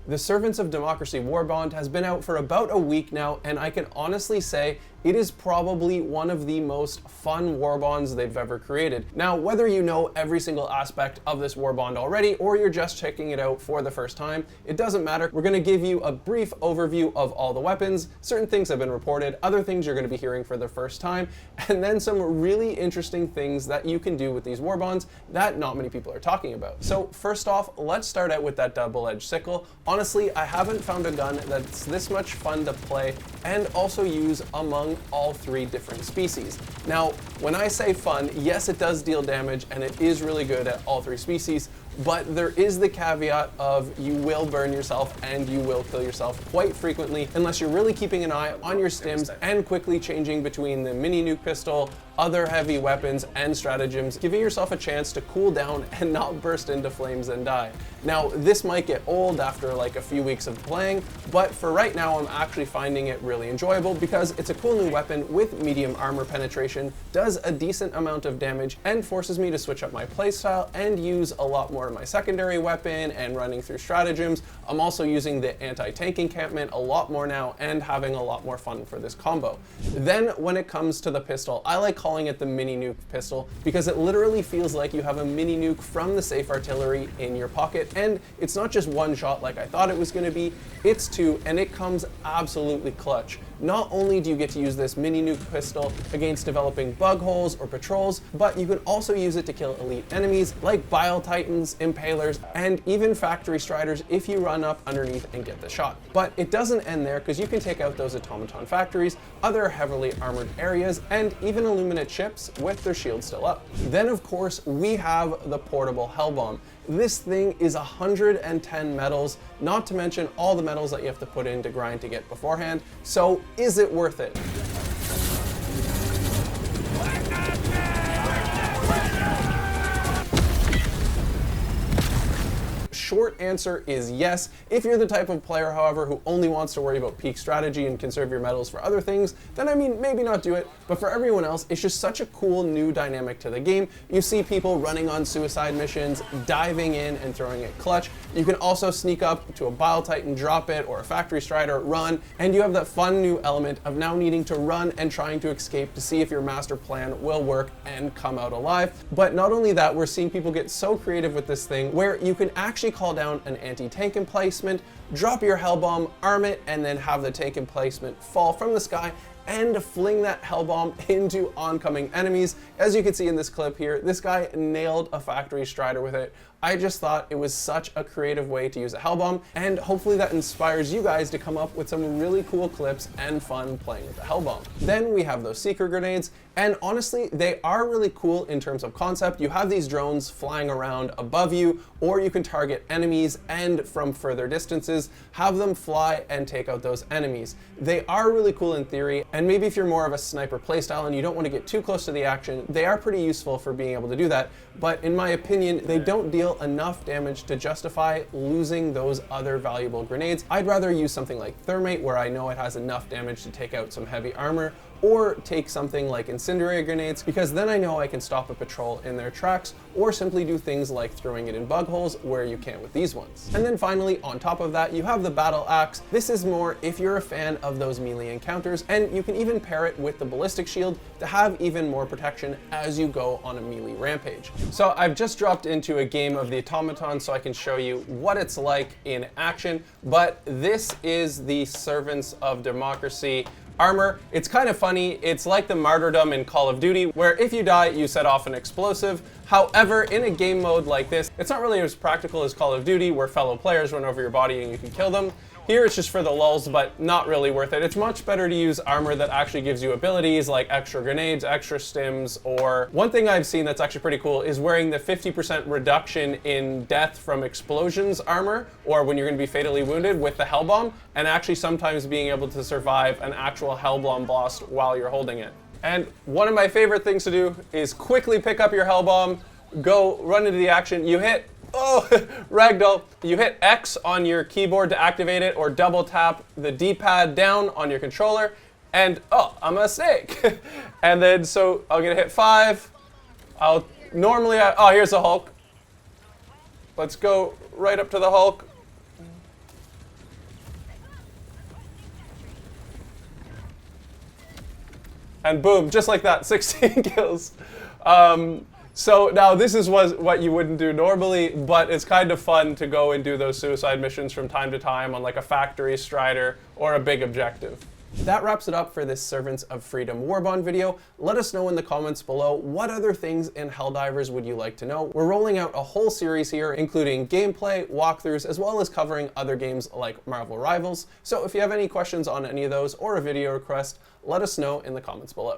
The Servants of Democracy Warbond has been out for about a week now, and I can honestly say it is probably one of the most fun warbonds they've ever created. Now, whether you know every single aspect of this warbond already, or you're just checking it out for the first time, it doesn't matter. We're gonna give you a brief overview of all the weapons. Certain things have been reported, other things you're gonna be hearing for the first time, and then some really interesting things that you can do with these warbonds that not many people are talking about. So first off, let's start out with that double-edged sickle. Honestly, I haven't found a gun that's this much fun to play and also use among all three different species. Now, when I say fun, yes, it does deal damage and it is really good at all three species, but there is the caveat of you will burn yourself and you will kill yourself quite frequently unless you're really keeping an eye on your stims and quickly changing between the mini nuke pistol, other heavy weapons, and stratagems, giving yourself a chance to cool down and not burst into flames and die. Now, this might get old after like a few weeks of playing, but for right now, I'm actually finding it really enjoyable because it's a cool new weapon with medium armor penetration, does a decent amount of damage, and forces me to switch up my playstyle and use a lot more of my secondary weapon and running through stratagems. I'm also using the anti-tank encampment a lot more now and having a lot more fun for this combo. Then when it comes to the pistol, I like calling it the mini nuke pistol because it literally feels like you have a mini nuke from the safe artillery in your pocket, and it's not just one shot like I thought it was going to be, it's two, and it comes absolutely clutch. Not only do you get to use this mini nuke pistol against developing bug holes or patrols, but you can also use it to kill elite enemies like Bile Titans, Impalers, and even Factory Striders if you run up underneath and get the shot. But it doesn't end there because you can take out those automaton factories, other heavily armored areas, and even Illuminate ships with their shields still up. Then of course we have the portable hellbomb. This thing is 110 metals, not to mention all the metals that you have to put in to grind to get beforehand. So is it worth it? Short answer is yes. If you're the type of player, however, who only wants to worry about peak strategy and conserve your metals for other things, then I mean, maybe not do it. But for everyone else, it's just such a cool new dynamic to the game. You see people running on suicide missions, diving in and throwing it clutch. You can also sneak up to a Bile Titan, drop it, or a Factory Strider, run, and you have that fun new element of now needing to run and trying to escape to see if your master plan will work and come out alive. But not only that, we're seeing people get so creative with this thing where you can actually call down an anti-tank emplacement, drop your hellbomb, arm it, and then have the tank emplacement fall from the sky and fling that hellbomb into oncoming enemies. As you can see in this clip here, this guy nailed a Factory Strider with it. I just thought it was such a creative way to use a hellbomb, and hopefully that inspires you guys to come up with some really cool clips and fun playing with the hellbomb. Then we have those seeker grenades, and honestly, they are really cool in terms of concept. You have these drones flying around above you, or you can target enemies and from further distances, have them fly and take out those enemies. They are really cool in theory, and maybe if you're more of a sniper playstyle and you don't want to get too close to the action, they are pretty useful for being able to do that. But in my opinion, they don't deal enough damage to justify losing those other valuable grenades. I'd rather use something like Thermite, where I know it has enough damage to take out some heavy armor, or take something like incendiary grenades, because then I know I can stop a patrol in their tracks, or simply do things like throwing it in bug holes where you can't with these ones. And then finally, on top of that, you have the battle axe. This is more if you're a fan of those melee encounters, and you can even pair it with the ballistic shield to have even more protection as you go on a melee rampage. So I've just dropped into a game of the automaton so I can show you what it's like in action, but this is the Servants of Democracy armor. It's kind of funny. It's like the martyrdom in Call of Duty, where if you die, you set off an explosive. However, in a game mode like this, it's not really as practical as Call of Duty, where fellow players run over your body and you can kill them. Here it's just for the lulz, but not really worth it. It's much better to use armor that actually gives you abilities like extra grenades, extra stims, or one thing I've seen that's actually pretty cool is wearing the 50% reduction in death from explosions armor, or when you're going to be fatally wounded with the hellbomb, and actually sometimes being able to survive an actual hellbomb blast while you're holding it. And one of my favorite things to do is quickly pick up your hellbomb, go run into the action. You hit ragdoll. You hit X on your keyboard to activate it, or double tap the D-pad down on your controller, and a mistake. And then so I'll get a hit 5. Here's the Hulk. Let's go right up to the Hulk. And boom, just like that, 16 kills. So now this is what you wouldn't do normally, but it's kind of fun to go and do those suicide missions from time to time on like a factory, strider, or a big objective. That wraps it up for this Servants of Freedom Warbond video. Let us know in the comments below what other things in Helldivers would you like to know. We're rolling out a whole series here, including gameplay, walkthroughs, as well as covering other games like Marvel Rivals. So if you have any questions on any of those or a video request, let us know in the comments below.